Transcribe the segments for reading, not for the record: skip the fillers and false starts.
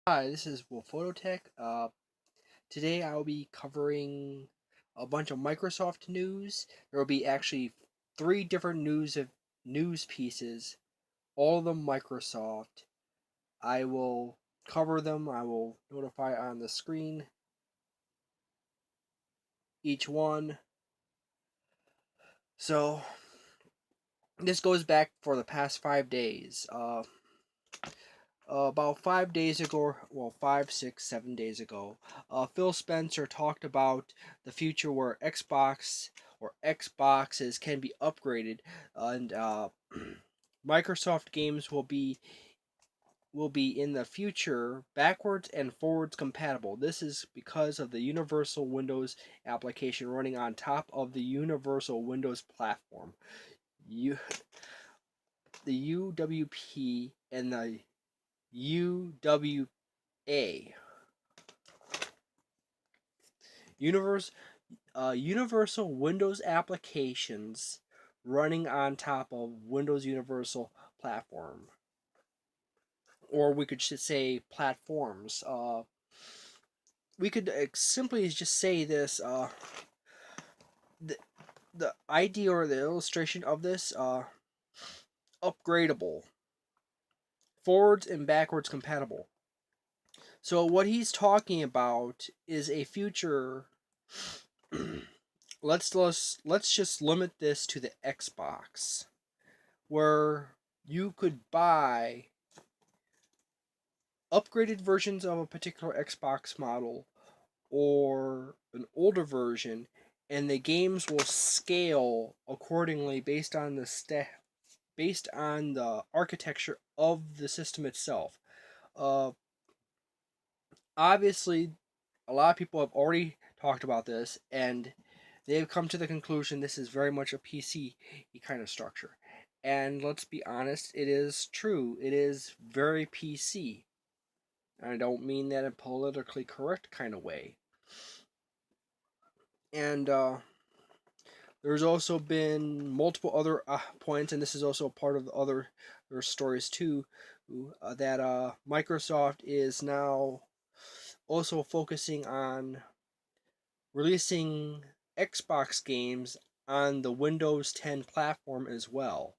Hi, this is Will Phototech. Today I will be covering a bunch of Microsoft news. There will be actually three different news pieces, all of them Microsoft. I will cover them. I will notify on the screen each one. So this goes back for the past 5 days. About 5 days ago, well, 5, 6, 7 days ago, Phil Spencer talked about the future where Xboxes can be upgraded, and Microsoft games will be in the future backwards and forwards compatible. This is because of the Universal Windows application running on top of the Universal Windows platform. You, the UWP and the UWA. Universe, Universal Windows applications running on top of Windows Universal Platform, or we could say platforms. We could simply just say this. The, the idea or the illustration of this, upgradable, forwards and backwards compatible. So what he's talking about is a future. let's just limit this to the Xbox, where you could buy upgraded versions of a particular Xbox model or an older version, and the games will scale accordingly based on the architecture of the system itself. Uh, Obviously, a lot of people have already talked about this, and they've come to the conclusion this is very much a PC kind of structure. And let's be honest, it is true. It is very PC. I don't mean that in a politically correct kind of way. And there's also been multiple other points, and this is also part of the other stories too, that Microsoft is now also focusing on releasing Xbox games on the Windows 10 platform as well.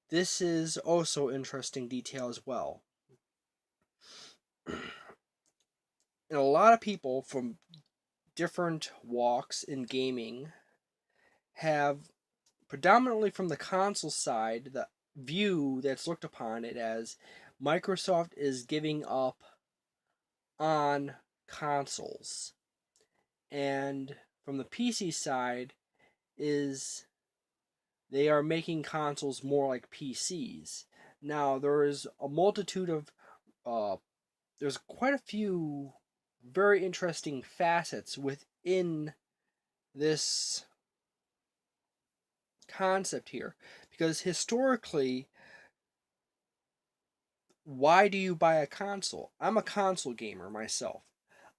This is also interesting detail as well. And a lot of people from different walks in gaming have, predominantly from the console side, the view that's looked upon it as Microsoft is giving up on consoles. And from the PC side is they are making consoles more like PCs. Now there is a multitude of there's quite a few very interesting facets within this concept here, because historically, why do you buy a console? I'm a console gamer myself.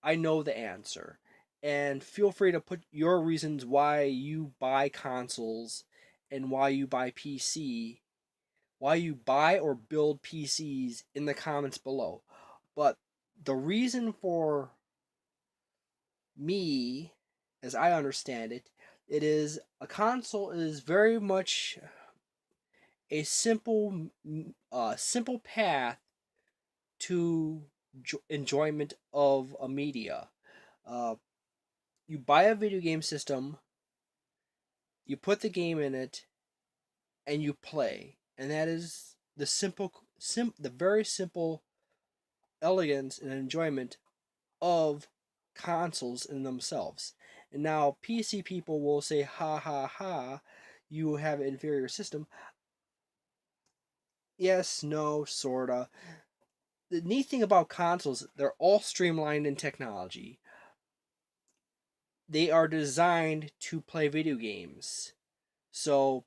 I know the answer. And feel free to put your reasons why you buy consoles and why you buy why you buy or build PCs in the comments below. But the reason for me, as I understand it, it is a console is very much a simple path to enjoyment of a media. Uh, you buy a video game system, you put the game in it, and you play, and that is the very simple elegance and enjoyment of consoles in themselves. And now PC people will say, ha ha ha, you have an inferior system. Yes, no, sorta. The neat thing about consoles, they're all streamlined in technology. They are designed to play video games. So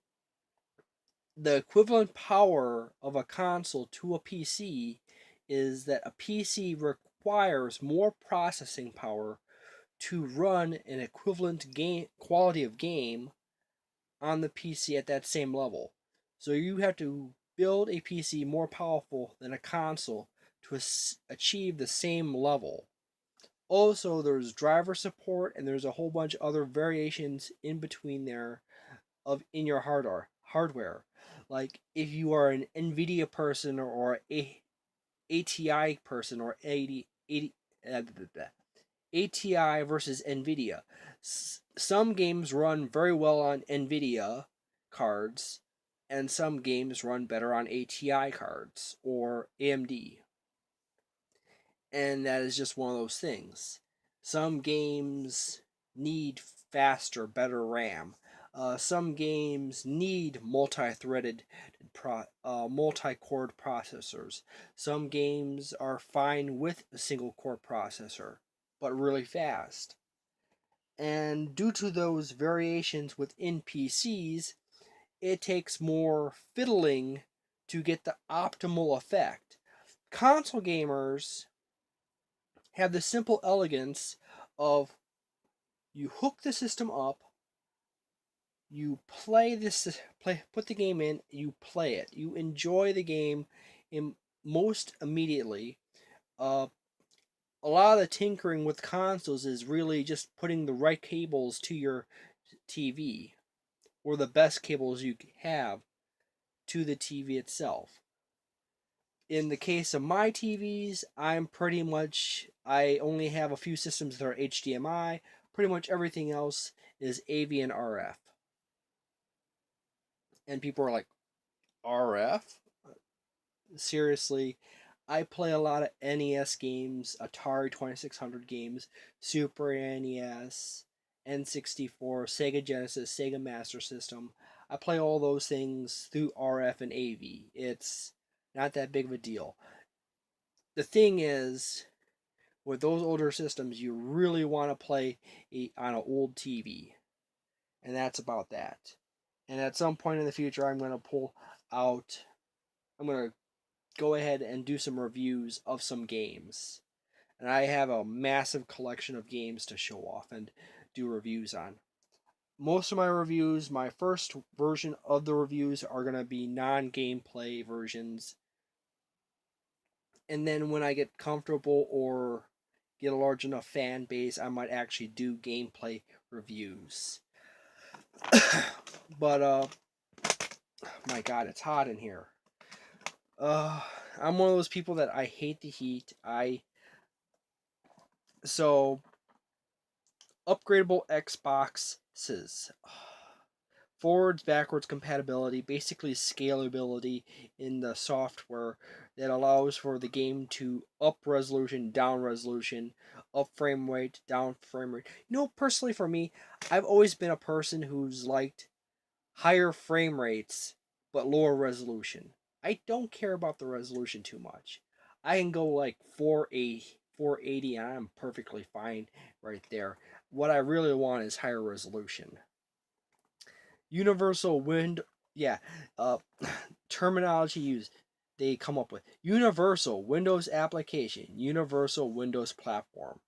the equivalent power of a console to a PC is that a PC requires more processing power to run an equivalent game quality of game on the PC at that same level. So you have to build a PC more powerful than a console to achieve the same level. Also, there's driver support, and there's a whole bunch of other variations in between there of in your hardware. Like if you are an NVIDIA person or a ATI person or 80 ATI versus NVIDIA. Some games run very well on NVIDIA cards, and some games run better on ATI cards or AMD. And that is just one of those things. Some games need faster, better RAM. Some games need multi-threaded, multi-core processors. Some games are fine with a single core processor, but really fast. And due to those variations within PCs, it takes more fiddling to get the optimal effect. Console gamers have the simple elegance of you hook the system up, you put the game in, you play it, you enjoy the game in most immediately. A lot of the tinkering with consoles is really just putting the right cables to your TV, or the best cables you have to the TV itself. In the case of my TVs, I only have a few systems that are HDMI. Pretty much everything else is AV and RF. And people are like, RF? Seriously, I play a lot of NES games, Atari 2600 games, Super NES, N64, Sega Genesis, Sega Master System. I play all those things through RF and AV. It's not that big of a deal. The thing is, with those older systems, you really want to play on an old TV. And that's about that. And at some point in the future, I'm going to go ahead and do some reviews of some games. And I have a massive collection of games to show off and do reviews on. Most of my reviews, my first version of the reviews, are going to be non-gameplay versions. And then when I get comfortable or get a large enough fan base, I might actually do gameplay reviews. But my God, it's hot in here. I'm one of those people that I hate the heat. So upgradable Xboxes, forwards backwards compatibility, basically scalability in the software that allows for the game to up resolution, down resolution, up frame rate, down frame rate. Personally for me, I've always been a person who's liked higher frame rates but lower resolution. I don't care about the resolution too much. I can go like 480 and I'm perfectly fine right there. What I really want is higher resolution. Universal wind, yeah, uh, terminology used. They come up with universal Windows application, universal Windows platform.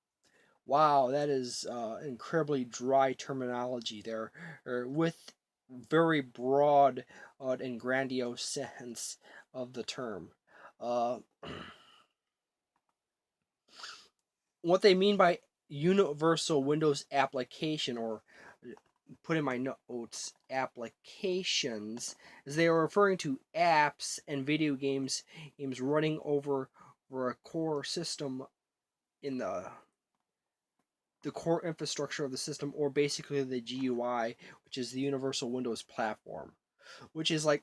Wow, that is incredibly dry terminology there, with very broad and grandiose sense of the term. Uh, what they mean by universal Windows application, or put in my notes, applications, is they are referring to apps and video games running over a core system in the core infrastructure of the system, or basically the GUI, which is the Universal Windows Platform, which is the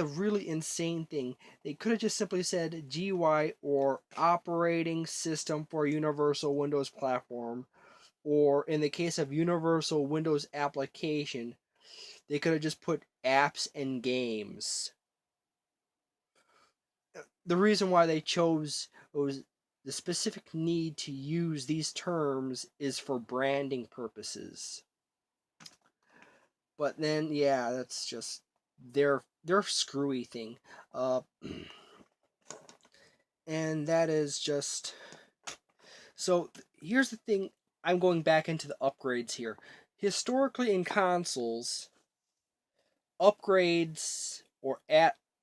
really insane thing. They could have just simply said GUI or operating system for Universal Windows Platform, or in the case of Universal Windows Application, they could have just put apps and games. The reason why they chose was the specific need to use these terms is for branding purposes. But then, yeah, that's just their screwy thing. And that is just... So here's the thing. I'm going back into the upgrades here. Historically in consoles, upgrades or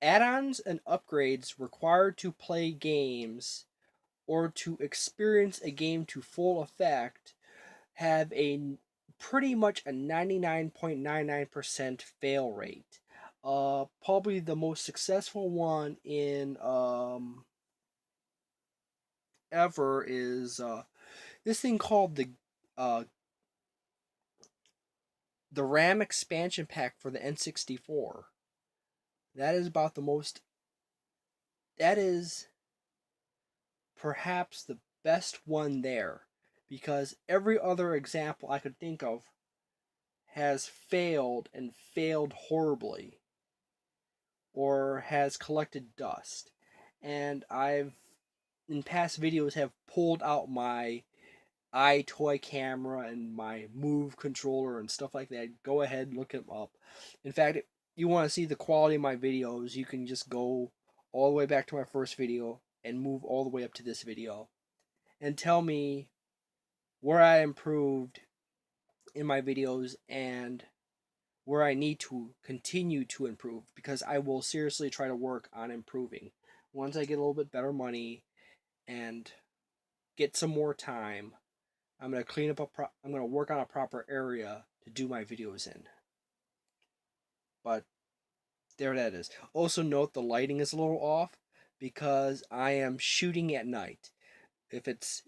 Add-ons and upgrades required to play games or to experience a game to full effect have a pretty much a 99.99% fail rate. Probably the most successful one in ever is this thing called uh, the RAM expansion pack for the N64. That is about the most. That is perhaps the best one there, because every other example I could think of has failed and failed horribly, or has collected dust. And I've in past videos have pulled out my iToy camera and my Move controller and stuff like that. Go ahead and look them up. In fact, if you want to see the quality of my videos, you can just go all the way back to my first video and move all the way up to this video and tell me where I improved in my videos and where I need to continue to improve, because I will seriously try to work on improving. Once I get a little bit better money and get some more time, I'm gonna clean up I'm gonna work on a proper area to do my videos in. But there that is. Also note the lighting is a little off because I am shooting at night. If it's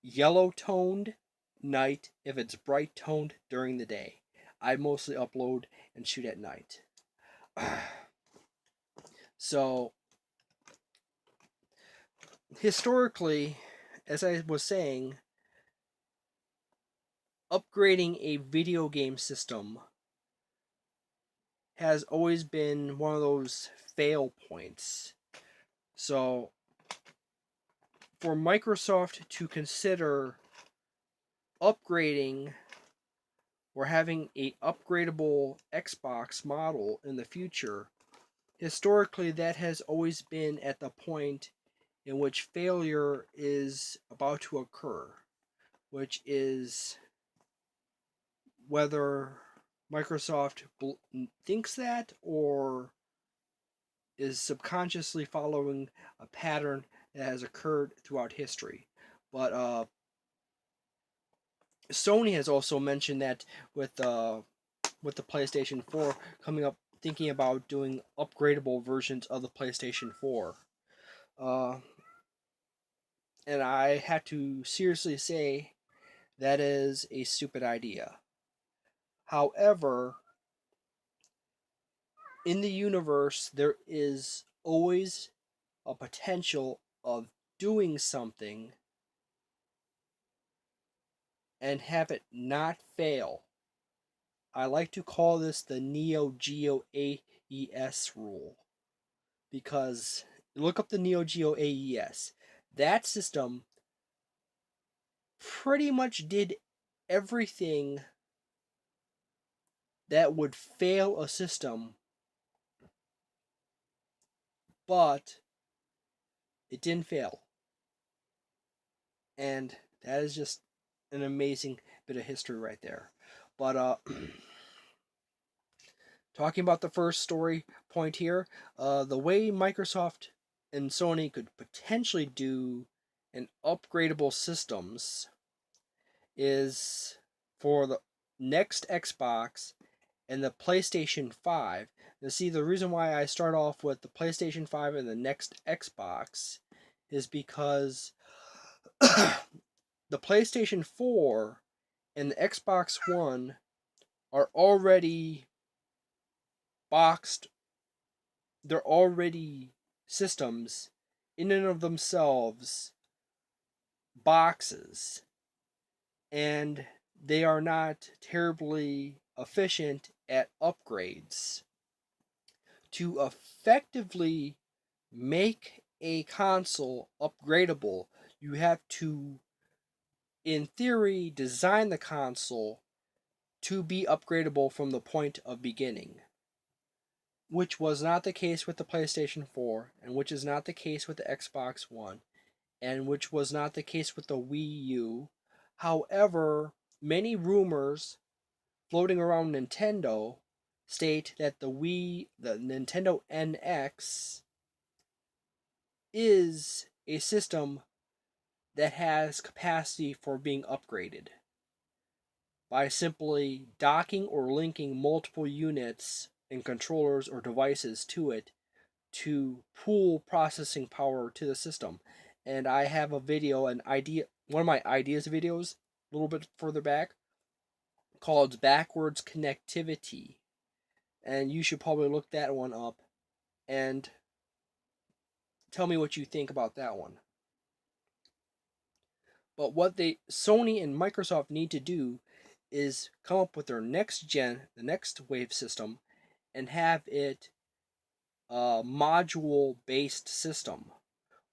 yellow toned, night. If it's bright toned, during the day. I mostly upload and shoot at night. So historically, as I was saying, upgrading a video game system has always been one of those fail points. So for Microsoft to consider upgrading or having a upgradable Xbox model in the future, historically that has always been at the point in which failure is about to occur, which is whether Microsoft thinks that or is subconsciously following a pattern that has occurred throughout history. But Sony has also mentioned that with the PlayStation 4 coming up, thinking about doing upgradable versions of the PlayStation 4. Uh, and I had to seriously say that is a stupid idea. However, in the universe, there is always a potential of doing something and have it not fail. I like to call this the Neo Geo AES rule, because look up the Neo Geo AES. That system pretty much did everything that would fail a system, but it didn't fail. And that is just an amazing bit of history right there. But talking about the first story point here, the way Microsoft and Sony could potentially do an upgradable systems is for the next Xbox and the PlayStation 5. Now, see, the reason why I start off with the PlayStation 5 and the next Xbox is because the PlayStation 4 and the Xbox One are already boxed. They're already systems in and of themselves, boxes, and they are not terribly efficient at upgrades. To effectively make a console upgradable, you have to, in theory, design the console to be upgradable from the point of beginning, which was not the case with the PlayStation 4, and which is not the case with the Xbox One, and which was not the case with the Wii U. However, many rumors floating around Nintendo state that the Nintendo NX is a system that has capacity for being upgraded by simply docking or linking multiple units and controllers or devices to it to pool processing power to the system. And I have a video, one of my ideas videos, a little bit further back, called Backwards Connectivity. And you should probably look that one up and tell me what you think about that one. But what Sony and Microsoft need to do is come up with their next gen, the next wave system, and have it a module based system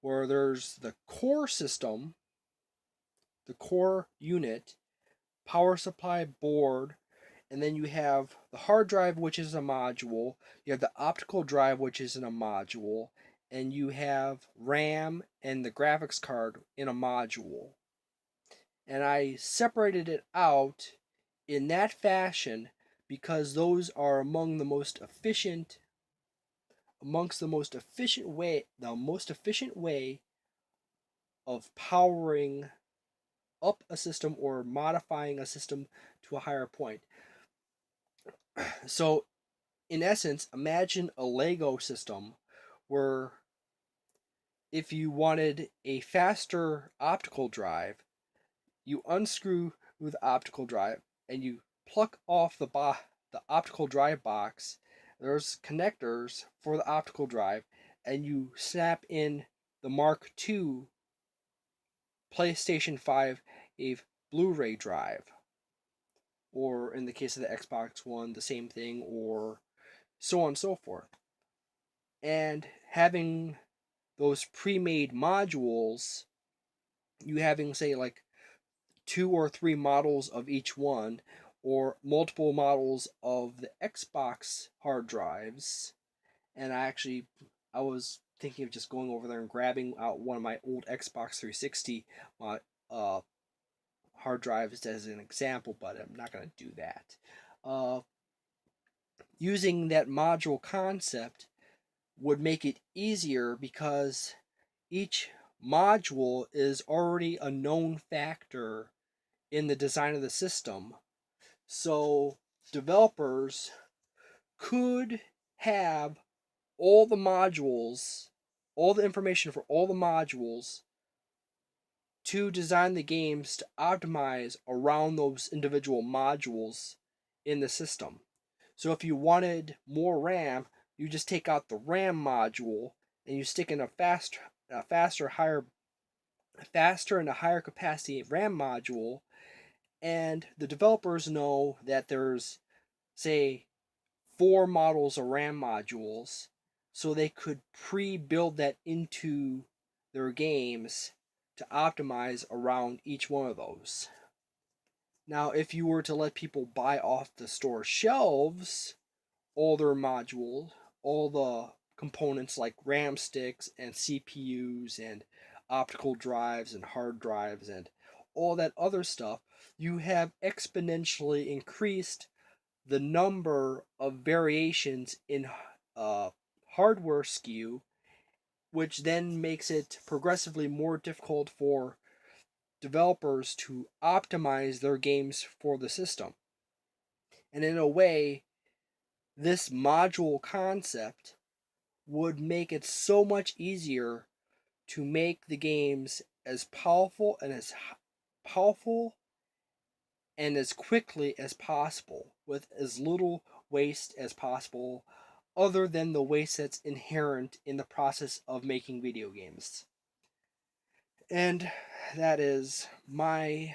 where there's the core system, the core unit, power supply, board, and then you have the hard drive, which is a module, you have the optical drive, which is in a module, and you have RAM and the graphics card in a module. And I separated it out in that fashion because those are amongst the most efficient way of powering up a system or modifying a system to a higher point. So in essence, imagine a Lego system where if you wanted a faster optical drive, you unscrew the optical drive and you pluck off the optical drive box. There's connectors for the optical drive, and you snap in the Mark II PlayStation 5 a Blu-ray drive, or in the case of the Xbox One, the same thing, or so on and so forth. And having those pre-made modules, you having, say, like 2 or 3 models of each one, or multiple models of the Xbox hard drives. And I was thinking of just going over there and grabbing out one of my old Xbox 360 uh, hard drives as an example, but I'm not going to do that. Using that module concept would make it easier because each module is already a known factor in the design of the system. So developers could have all the modules, all the information for all the modules to design the games to optimize around those individual modules in the system. So if you wanted more RAM, you just take out the RAM module and you stick in a faster and a higher capacity RAM module, and the developers know that there's, say, 4 models of RAM modules, so they could pre-build that into their games to optimize around each one of those. Now, if you were to let people buy off the store shelves all their modules, all the components like RAM sticks and CPUs and optical drives and hard drives and all that other stuff, you have exponentially increased the number of variations in hardware SKU, which then makes it progressively more difficult for developers to optimize their games for the system. And in a way, this module concept would make it so much easier to make the games as powerful and as quickly as possible with as little waste as possible, other than the waste that's inherent in the process of making video games. And that is my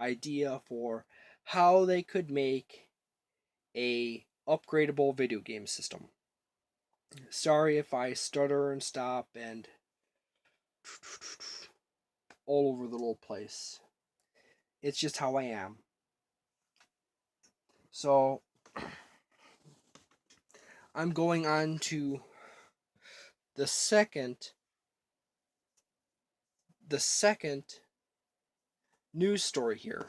idea for how they could make a upgradable video game system. Sorry if I stutter and stop and all over the little place. It's just how I am. So I'm going on to the second news story here.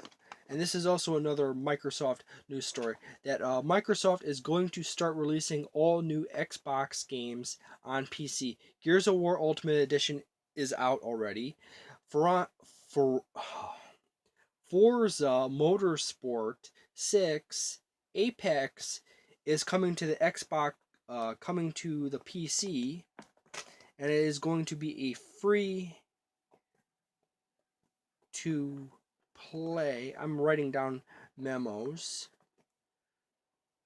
and this is also another Microsoft news story, that Microsoft is going to start releasing all new Xbox games on PC. Gears of War Ultimate Edition is out already. For Forza Motorsport 6 Apex is coming to the Xbox, coming to the PC, and it is going to be a free to play. I'm writing down memos,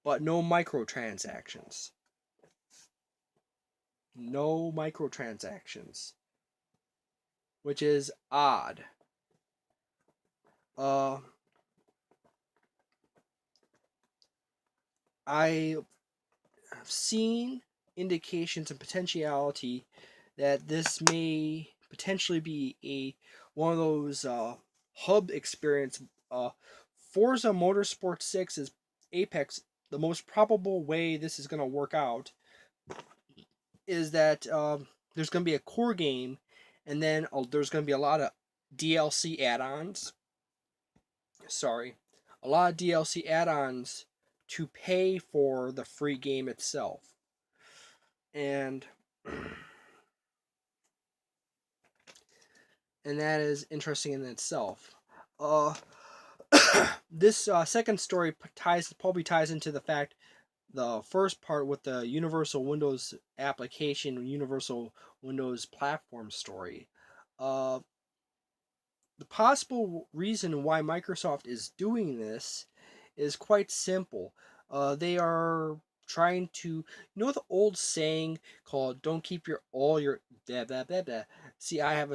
but no microtransactions. No microtransactions, which is odd. Uh, I have seen indications and potentiality that this may potentially be one of those hub experience. Forza Motorsport 6 is Apex. The most probable way this is going to work out is that there's going to be a core game, and then there's going to be a lot of DLC add-ons. Sorry, a lot of DLC add-ons to pay for the free game itself, and that is interesting in itself. This second story probably ties into the first part with the Universal Windows application, Universal Windows platform story. The possible reason why Microsoft is doing this is quite simple. They are trying to, the old saying called "Don't keep all your blah blah blah blah." See, I have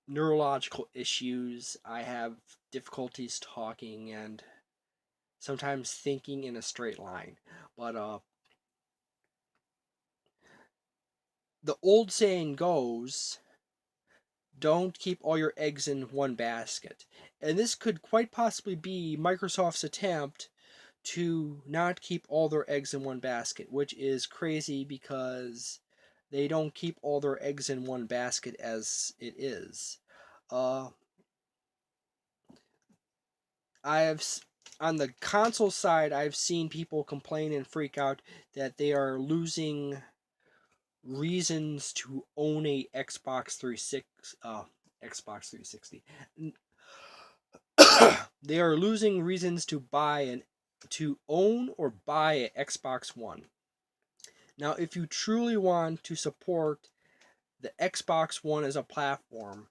neurological issues. I have difficulties talking and sometimes thinking in a straight line. But the old saying goes, don't keep all your eggs in one basket. And this could quite possibly be Microsoft's attempt to not keep all their eggs in one basket, which is crazy because they don't keep all their eggs in one basket as it is. I have on the console side, I've seen people complain and freak out that they are losing reasons to own a Xbox 360. They are losing reasons to own or buy an Xbox One. Now, if you truly want to support the Xbox One as a platform,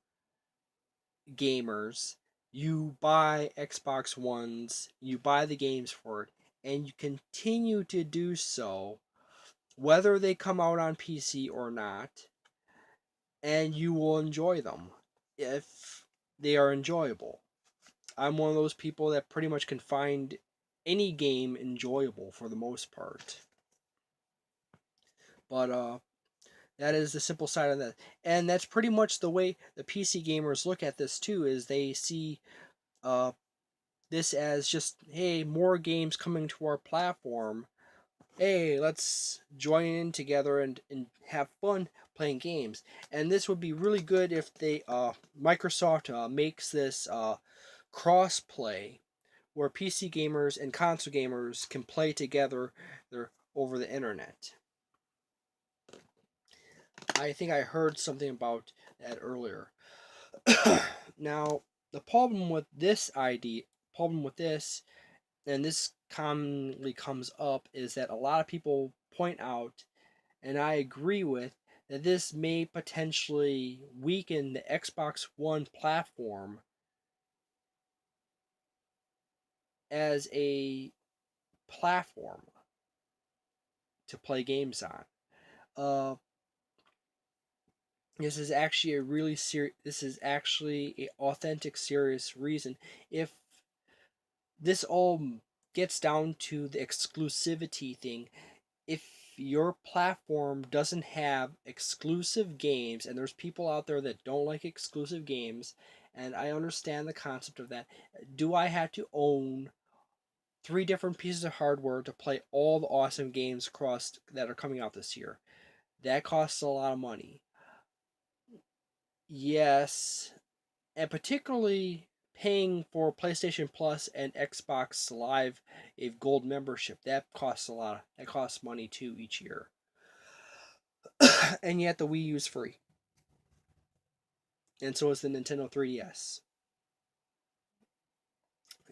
gamers, you buy Xbox Ones, you buy the games for it, and you continue to do so, whether they come out on PC or not, and you will enjoy them if they are enjoyable. I'm one of those people that pretty much can find any game enjoyable for the most part. But that is the simple side of that. And that's pretty much the way the PC gamers look at this too, is they see this as just, hey, more games coming to our platform. Hey, let's join in together and have fun playing games. And this would be really good if Microsoft makes this cross play where PC gamers and console gamers can play together over the internet. I think I heard something about that earlier. Now, the problem with this, and this commonly comes up, is that a lot of people point out, and I agree with, that this may potentially weaken the Xbox One platform as a platform to play games on. This is actually a authentic, serious reason. If this all gets down to the exclusivity thing, if your platform doesn't have exclusive games, and there's people out there that don't like exclusive games, and I understand the concept of that, do I have to own 3 different pieces of hardware to play all the awesome games that are coming out this year? That costs a lot of money. Yes, and particularly paying for PlayStation Plus and Xbox Live a gold membership. That costs a lot. That costs money too each year. And yet the Wii U is free. And so is the Nintendo 3DS.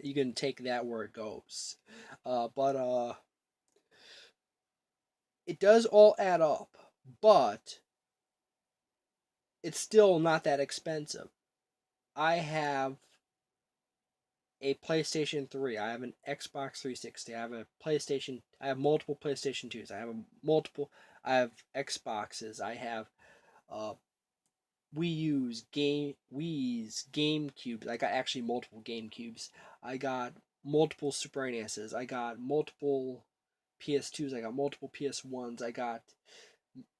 You can take that where it goes. But it does all add up. But it's still not that expensive. I have a PlayStation 3. I have an Xbox 360. I have a PlayStation. I have multiple PlayStation 2s. I have Xboxes. I have uh, Wii's, GameCubes. I got actually multiple GameCubes. I got multiple Super NESs. I got multiple PS2s. I got multiple PS1s. I got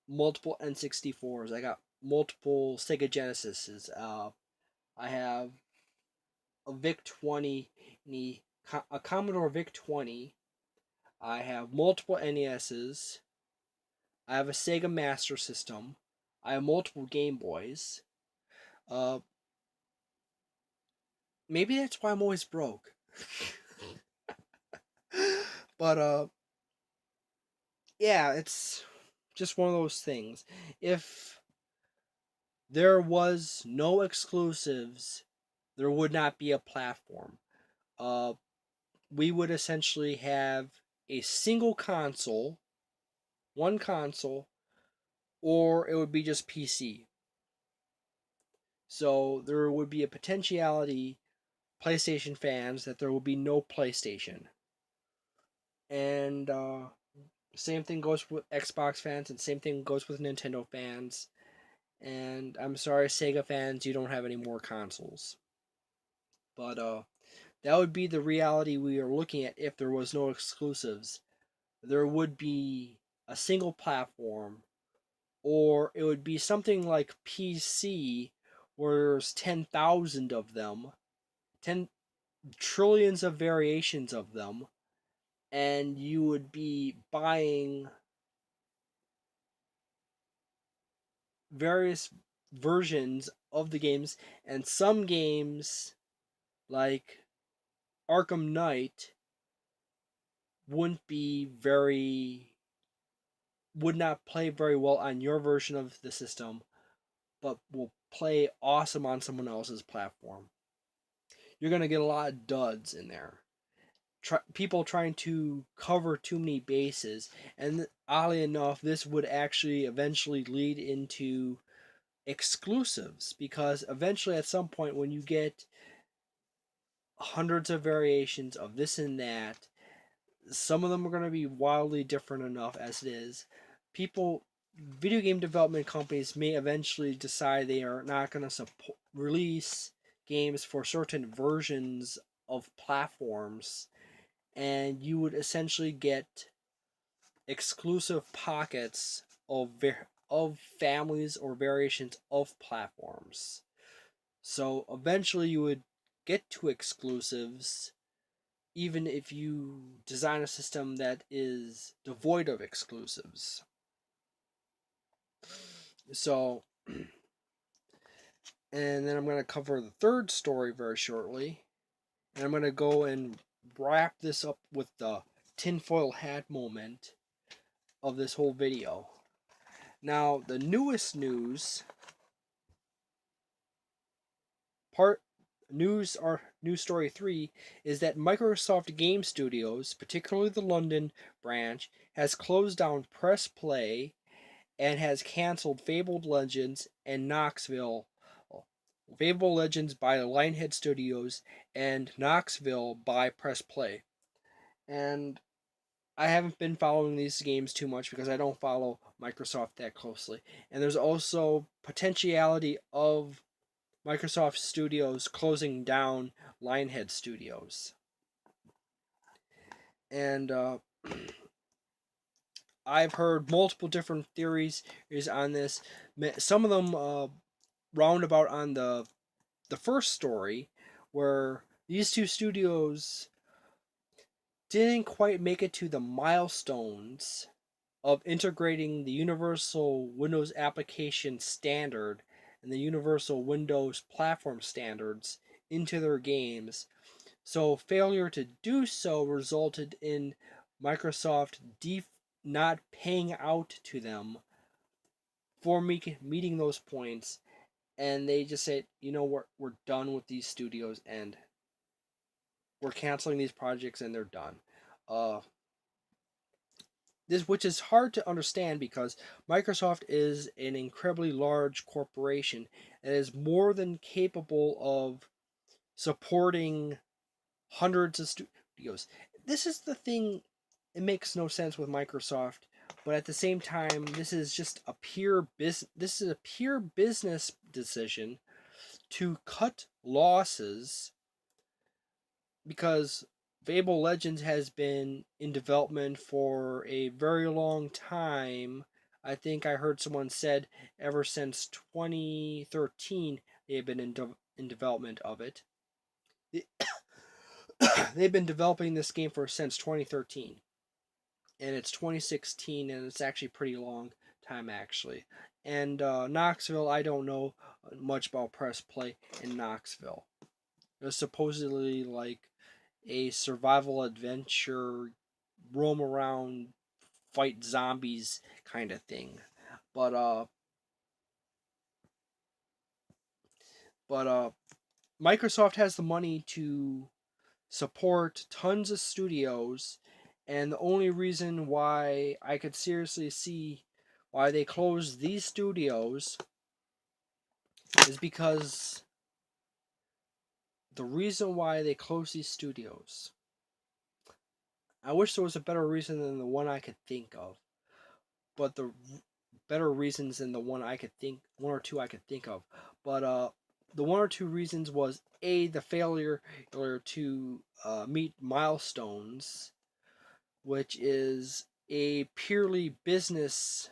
multiple N64s. I got multiple Sega Genesises. I have a VIC 20, a Commodore VIC 20. I have multiple NESs. I have a Sega Master System. I have multiple Game Boys. Uh, Maybe that's why I'm always broke. But yeah, it's just one of those things. If there was no exclusives, there would not be a platform. Uh, we would essentially have a single console, one console, or it would be just PC. So there would be a potentiality, PlayStation fans, that there will be no PlayStation. And same thing goes with Xbox fans, and same thing goes with Nintendo fans. And I'm sorry, Sega fans, you don't have any more consoles. But that would be the reality we are looking at if there was no exclusives. There would be a single platform, or it would be something like PC, where there's 10,000 of them, 10 trillions of variations of them, and you would be buying various versions of the games, and some games like Arkham Knight wouldn't be very would not play very well on your version of the system, but will play awesome on someone else's platform. You're going to get a lot of duds in there. People trying to cover too many bases, and oddly enough, this would actually eventually lead into exclusives, because eventually at some point when you get hundreds of variations of this and that, some of them are going to be wildly different enough as it is. Video game development companies may eventually decide they are not going to release games for certain versions of platforms, and you would essentially get exclusive pockets of families or variations of platforms. So eventually you would get to exclusives, even if you design a system that is devoid of exclusives. So, and then I'm going to cover the third story very shortly. And I'm going to go and wrap this up with the tinfoil hat moment of this whole video. Now, the newest news news story 3 is that Microsoft Game Studios, particularly the London branch, has closed down Press Play and has canceled Fabled Legends and Knoxville. Fable Legends by LionHead Studios and Knoxville by Press Play. And I haven't been following these games too much because I don't follow Microsoft that closely. And there's also potentiality of Microsoft Studios closing down Lionhead Studios. And I've heard multiple different theories on this. Some of them roundabout on the first story, where these two studios didn't quite make it to the milestones of integrating the Universal Windows Application Standard and the Universal Windows Platform Standards into their games. So failure to do so resulted in Microsoft not paying out to them for meeting those points, and they just said, you know, we're done with these studios and we're canceling these projects and they're done. Uh, this, which is hard to understand because Microsoft is an incredibly large corporation and is more than capable of supporting hundreds of studios. This is the thing, it makes no sense with Microsoft, but at the same time, this is just a pure business. This is a pure business decision to cut losses because Fable Legends has been in development for a very long time. I think I heard someone said ever since 2013 they have been in development of it. They've been developing this game for since 2013, and it's 2016, and it's actually pretty long time actually. And Knoxville, I don't know much about press play in Knoxville. There's supposedly like a survival adventure, roam around, fight zombies kind of thing. But Microsoft has the money to support tons of studios, and the only reason why I could seriously see why they closed these studios is because the reason why they closed these studios. I wish there was a better reason than the one I could think of, but the better reasons than the one I could think, one or two I could think of. But the one or two reasons was the failure to meet milestones, which is a purely business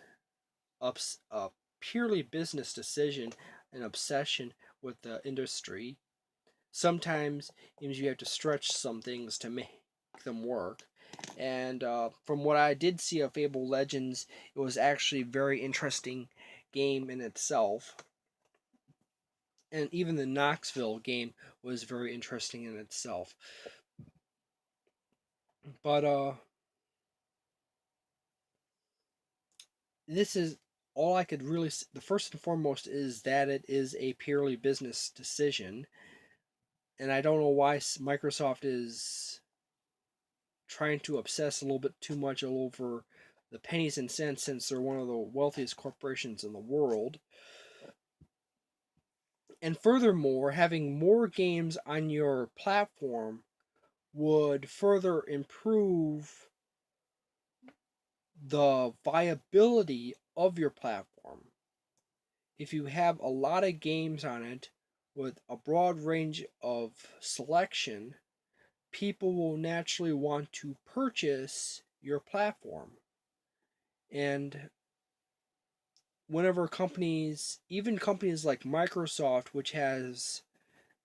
decision and obsession with the industry. Sometimes you have to stretch some things to make them work. And from what I did see of Fable Legends, it was actually a very interesting game in itself. And even the Knoxville game was very interesting in itself. But this is all I could really. The first and foremost is that it is a purely business decision, and I don't know why Microsoft is trying to obsess a little bit too much over the pennies and cents since they're one of the wealthiest corporations in the world. And furthermore, having more games on your platform would further improve the viability of your platform. If you have a lot of games on it with a broad range of selection, people will naturally want to purchase your platform. And whenever companies, even companies like Microsoft, which has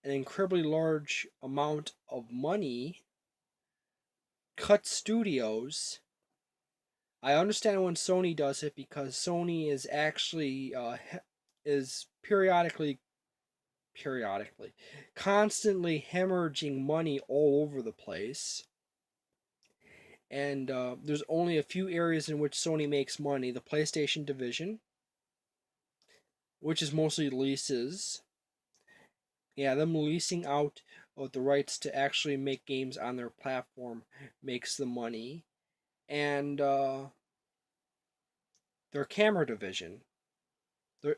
an incredibly large amount of money, cut studios, I understand when Sony does it because Sony is actually is periodically constantly hemorrhaging money all over the place. And there's only a few areas in which Sony makes money: the PlayStation division, which is mostly leases. Yeah, them leasing out of the rights to actually make games on their platform makes the money. And their camera division. The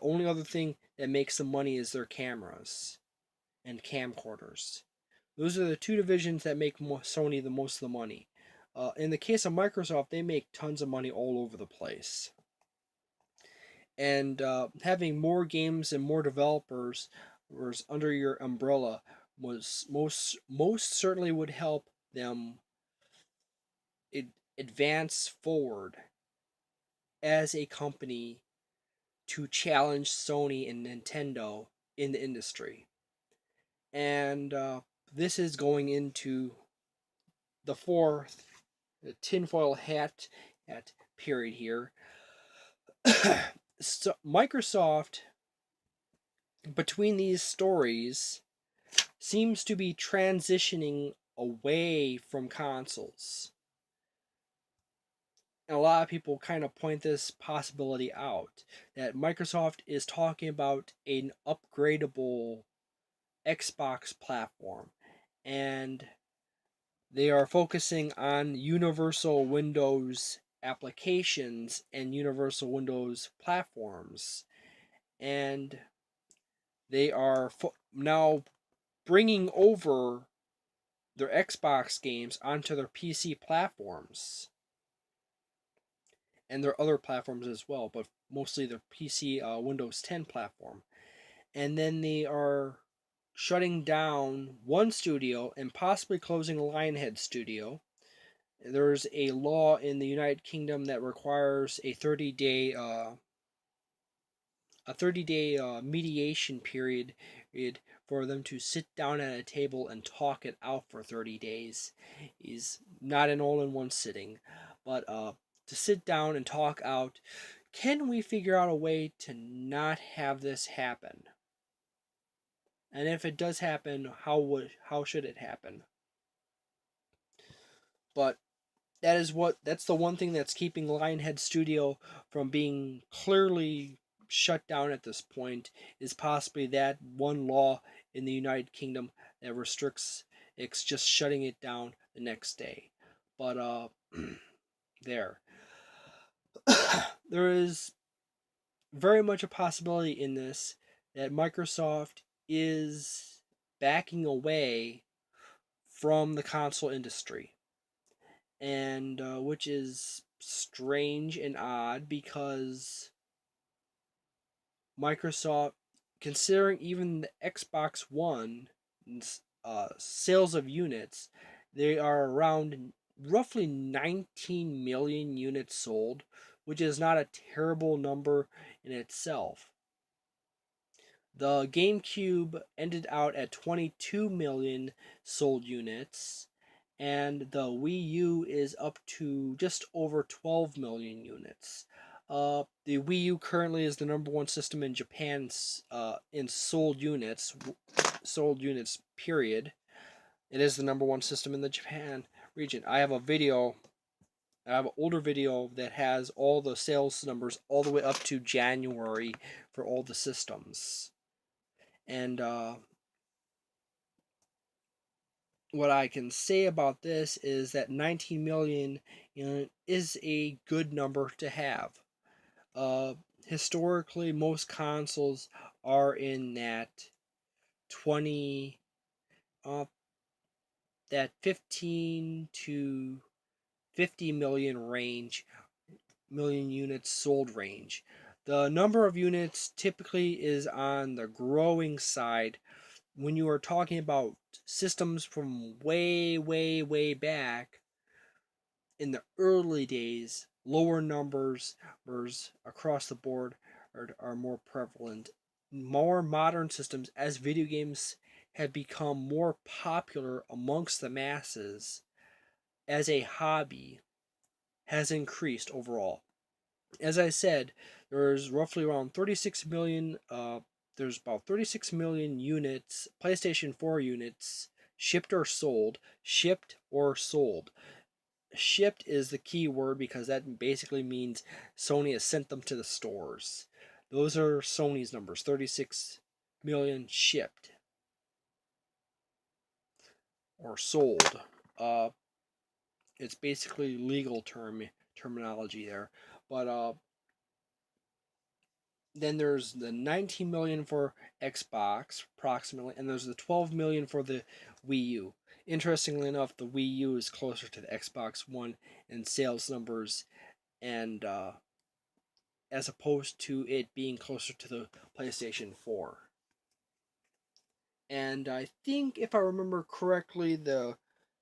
only other thing that makes the money is their cameras and camcorders. Those are the two divisions that make Sony the most of the money. In the case of Microsoft, they make tons of money all over the place. And having more games and more developers under your umbrella was most certainly would help them advance forward as a company to challenge Sony and Nintendo in the industry. And this is going into the fourth tinfoil hat period here. So Microsoft, between these stories, seems to be transitioning away from consoles. And a lot of people kind of point this possibility out that Microsoft is talking about an upgradable Xbox platform, and they are focusing on Universal Windows applications and Universal Windows platforms, and they are now bringing over their Xbox games onto their PC platforms and their other platforms as well, but mostly the PC Windows 10 platform. And then they are shutting down one studio and possibly closing LionHead Studio. There's a law in the United Kingdom that requires a 30-day mediation period for them to sit down at a table and talk it out for 30 days. Is not an all-in-one sitting, but to sit down and talk out, can we figure out a way to not have this happen? And if it does happen, how should it happen? But that's the one thing that's keeping Lionhead Studio from being clearly shut down at this point, is possibly that one law in the United Kingdom that restricts it's just shutting it down the next day. But there there is very much a possibility in this that Microsoft is backing away from the console industry, and which is strange and odd because Microsoft, considering even the Xbox One sales of units, they are around roughly 19 million units sold, which is not a terrible number in itself. The GameCube ended out at 22 million sold units, and the Wii U is up to just over 12 million units. The Wii U currently is the number one system in Japan in sold units. Period. It is the number one system in the Japan region. I have an older video that has all the sales numbers all the way up to January for all the systems. And what I can say about this is that 19 million, is a good number to have. Uh, Historically, most consoles are in that 20, that 15 to 50 million units sold range. The number of units typically is on the growing side when you are talking about systems from way, way, way back. In the early days, lower numbers across the board are more prevalent. More modern systems, as video games have become more popular amongst the masses as a hobby, has increased overall. As I said, there's roughly around 36 million. There's about 36 million units, PlayStation 4 units, shipped or sold. Shipped or sold. Shipped is the key word because that basically means Sony has sent them to the stores. Those are Sony's numbers. 36 million shipped or sold. Uh, it's basically legal terminology there, but then there's the 19 million for Xbox approximately, and there's the 12 million for the Wii U. Interestingly enough, the Wii U is closer to the Xbox One in sales numbers, and as opposed to it being closer to the PlayStation 4. And I think, if I remember correctly, the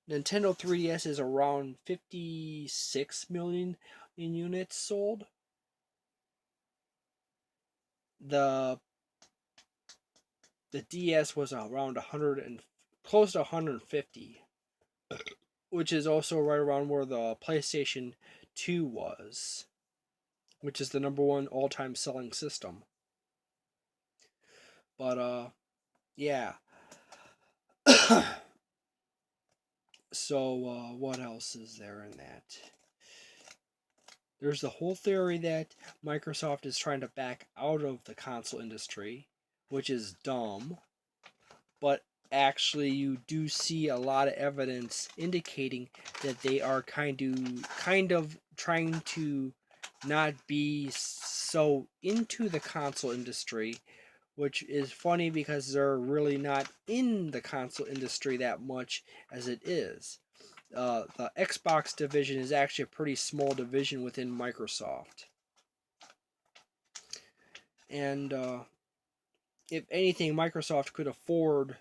Nintendo 3DS is around 56 million in units sold. The DS was around 100 and close to 150, which is also right around where the PlayStation 2 was, which is the number one all-time selling system. But yeah, So, what else is there in that? There's the whole theory that Microsoft is trying to back out of the console industry, which is dumb. But actually, you do see a lot of evidence indicating that they are kind of trying to not be so into the console industry, which is funny because they're really not in the console industry that much as it is. The Xbox division is actually a pretty small division within Microsoft. And if anything, Microsoft could afford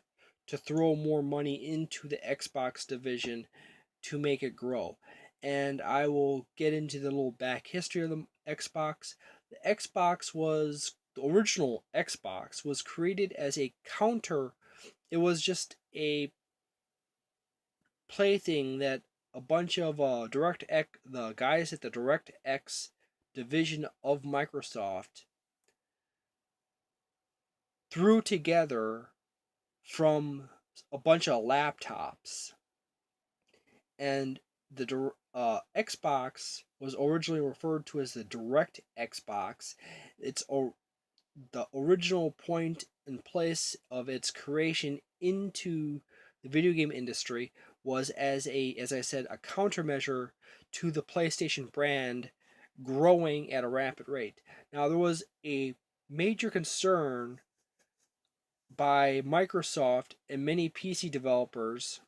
to throw more money into the Xbox division to make it grow. And I will get into the little back history of the Xbox. The original Xbox was created as a counter. It was just a plaything that a bunch of the guys at the DirectX division of Microsoft threw together from a bunch of laptops. And the Xbox was originally referred to as the Direct Xbox. It's the original point and place of its creation into the video game industry was as I said, a countermeasure to the PlayStation brand growing at a rapid rate. Now, there was a major concern by Microsoft and many PC developers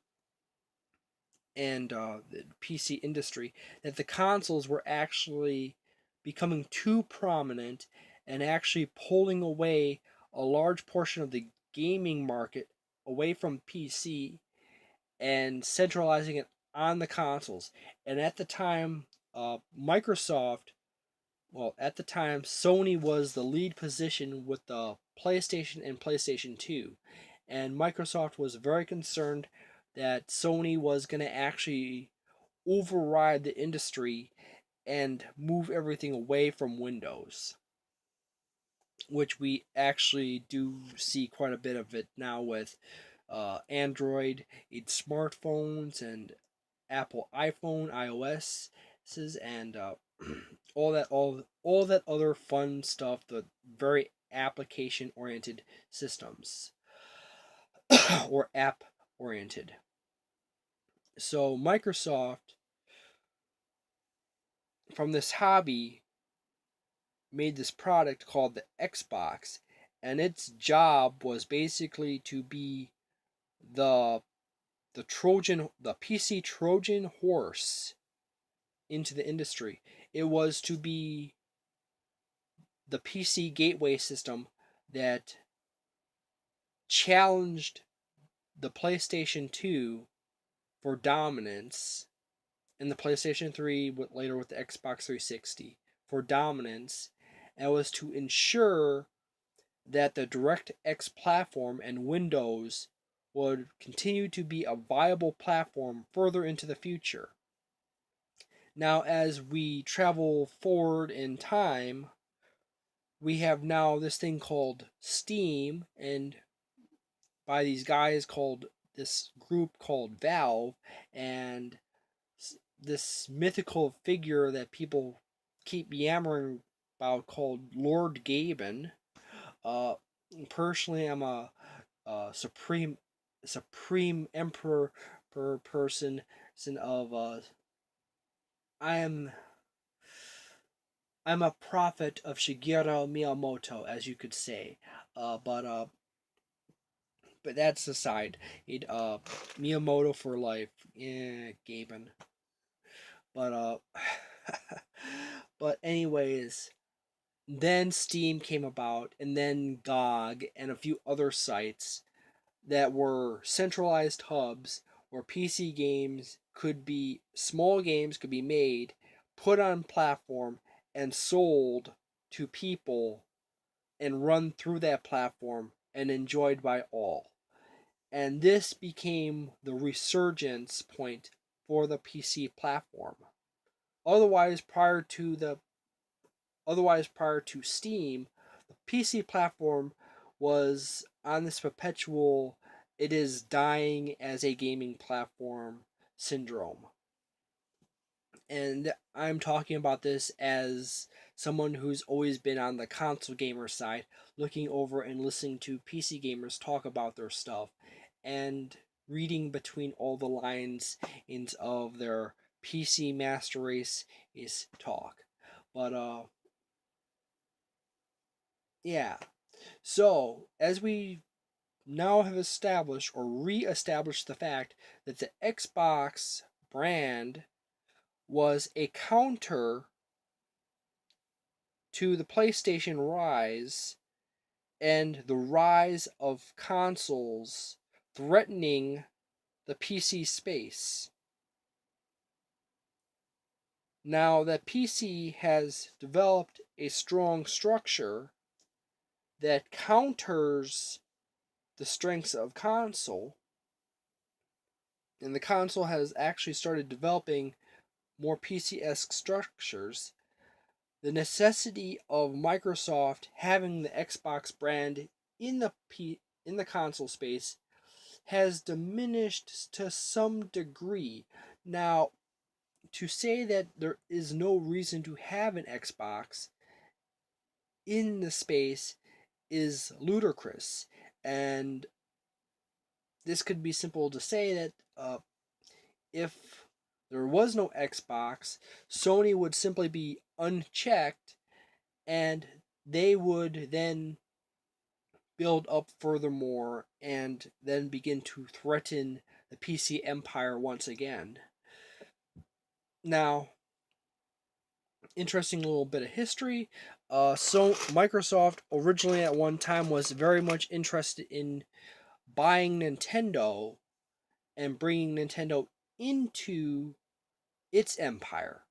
and the PC industry that the consoles were actually becoming too prominent and actually pulling away a large portion of the gaming market away from PC and centralizing it on the consoles. And at the time, Microsoft, well, at the time, Sony was the lead position with the PlayStation and PlayStation 2. And Microsoft was very concerned that Sony was going to actually override the industry and move everything away from Windows, which we actually do see quite a bit of it now with Android, smartphones, and Apple iPhone, iOS, and all that other fun stuff. The very application oriented systems or app oriented. So Microsoft, from this hobby, made this product called the Xbox, and its job was basically to be the the PC Trojan horse into the industry. It was to be the PC gateway system that challenged the PlayStation 2 for dominance, and the PlayStation 3 later with the Xbox 360 for dominance, and was to ensure that the DirectX platform and Windows would continue to be a viable platform further into the future. Now, as we travel forward in time, we have now this thing called Steam, and by these guys called this group called Valve, and this mythical figure that people keep yammering about called Lord Gaben. Uh, Personally, I'm a supreme emperor per person of I am I'm a prophet of Shigeru Miyamoto, as you could say. But that's aside. Miyamoto for life. Yeah, Gaben. But but anyways, then Steam came about, and then GOG and a few other sites that were centralized hubs where PC games small games could be made, put on platform, and sold to people and run through that platform and enjoyed by all. And this became the resurgence point for the PC platform. Otherwise, prior to Steam, the PC platform was on this perpetual it is dying as a gaming platform syndrome. And I'm talking about this as someone who's always been on the console gamer side, looking over and listening to PC gamers talk about their stuff and reading between all the lines of their PC master race is talk. But yeah. So, as we now have established or re-established the fact that the Xbox brand was a counter to the PlayStation rise and the rise of consoles threatening the PC space. Now that PC has developed a strong structure that counters the strengths of console, and the console has actually started developing more PC-esque structures, the necessity of Microsoft having the Xbox brand in the console space has diminished to some degree. Now, to say that there is no reason to have an Xbox in the space is ludicrous, and this could be simple to say that if there was no Xbox, Sony would simply be unchecked and they would then build up furthermore and then begin to threaten the PC empire once again. Now, interesting little bit of history. So Microsoft originally at one time was very much interested in buying Nintendo and bringing Nintendo into its empire.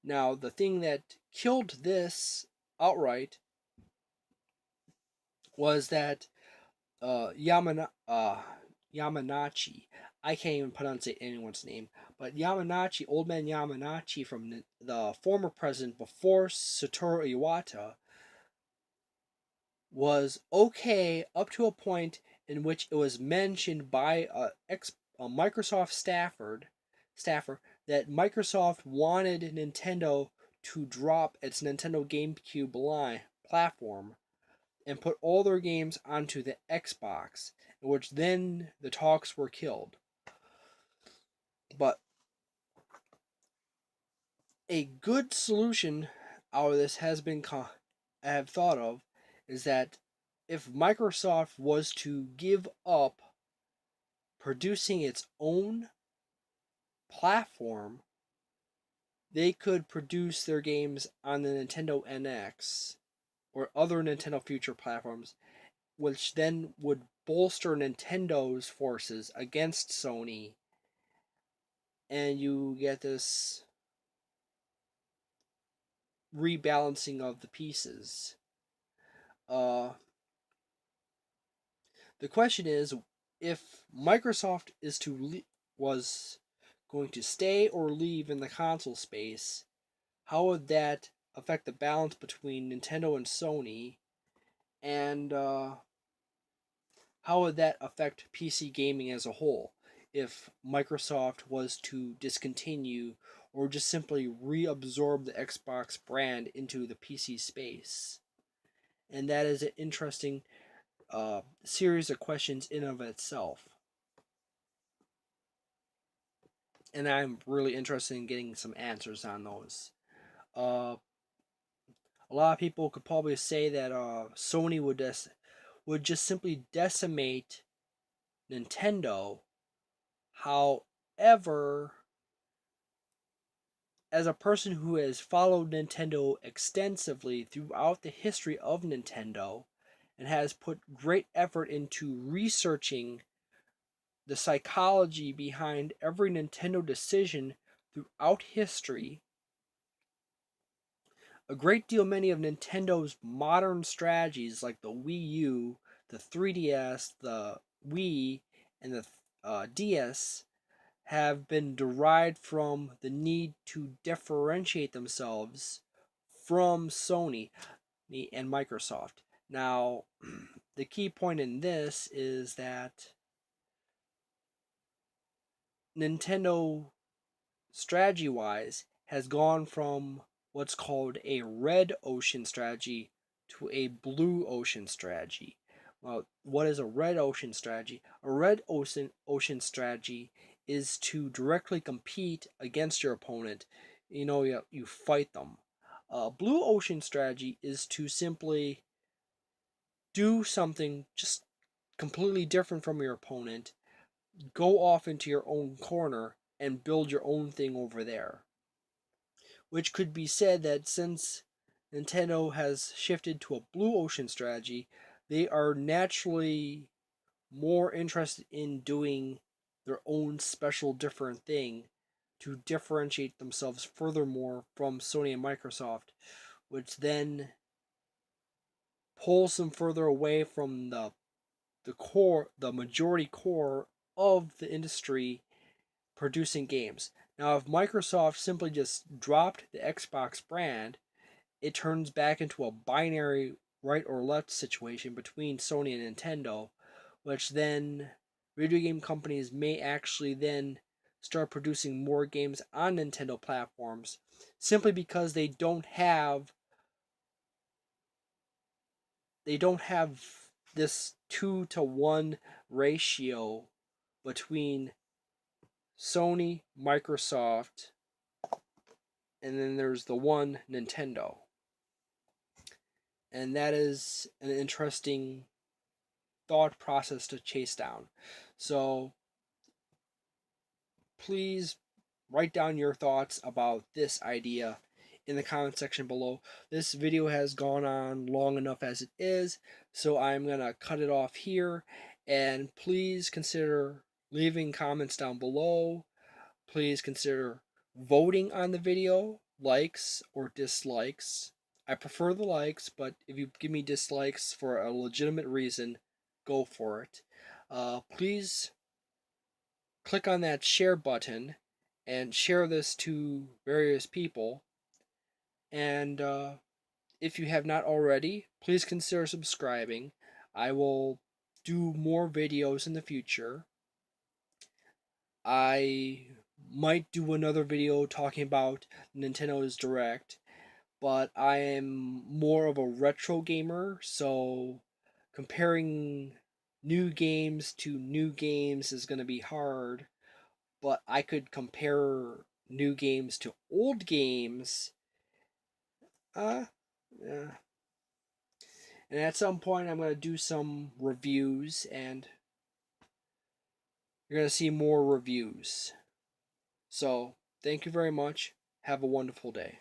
Now, the thing that killed this outright was that Yamanachi. I can't even pronounce anyone's name, but Yamanachi, Old Man Yamanachi from the former president before Satoru Iwata, was okay up to a point in which it was mentioned by a Microsoft staffer that Microsoft wanted Nintendo to drop its Nintendo GameCube platform and put all their games onto the Xbox, in which then the talks were killed. But a good solution out of this has been I have thought of is that if Microsoft was to give up producing its own platform, they could produce their games on the Nintendo NX or other Nintendo future platforms, which then would bolster Nintendo's forces against Sony, and you get this rebalancing of the pieces. The question is, if Microsoft was going to stay or leave in the console space, how would that affect the balance between Nintendo and Sony, and how would that affect PC gaming as a whole if Microsoft was to discontinue or just simply reabsorb the Xbox brand into the PC space? And that is an interesting series of questions in of itself. And I'm really interested in getting some answers on those. Uh, a lot of people could probably say that Sony would just simply decimate Nintendo. However, as a person who has followed Nintendo extensively throughout the history of Nintendo and has put great effort into researching the psychology behind every Nintendo decision throughout history, a great deal many of Nintendo's modern strategies like the Wii U, the 3DS, the Wii, and the DS have been derived from the need to differentiate themselves from Sony and Microsoft. Now, the key point in this is that Nintendo, strategy wise, has gone from what's called a red ocean strategy to a blue ocean strategy. Well, what is a red ocean strategy? A red ocean strategy is to directly compete against your opponent. You fight them. Blue ocean strategy is to simply do something just completely different from your opponent, go off into your own corner and build your own thing over there. Which could be said that since Nintendo has shifted to a blue ocean strategy, they are naturally more interested in doing their own special different thing to differentiate themselves furthermore from Sony and Microsoft, which then pulls them further away from the majority core of the industry producing games. Now, if Microsoft simply just dropped the Xbox brand, it turns back into a binary right or left situation between Sony and Nintendo, which then video game companies may actually then start producing more games on Nintendo platforms simply because they don't have this 2-to-1 ratio between Sony, Microsoft, and then there's the one Nintendo. And that is an interesting thought process to chase down. So please write down your thoughts about this idea in the comment section below. This video has gone on long enough as it is, so I'm going to cut it off here. And please consider leaving comments down below. Please consider voting on the video, likes or dislikes. I prefer the likes, but if you give me dislikes for a legitimate reason, go for it. Please click on that share button and share this to various people. And if you have not already, please consider subscribing. I will do more videos in the future. I might do another video talking about Nintendo's Direct, but I am more of a retro gamer, so comparing new games to new games is going to be hard, but I could compare new games to old games. Yeah. And at some point, I'm going to do some reviews, and you're going to see more reviews. So, thank you very much. Have a wonderful day.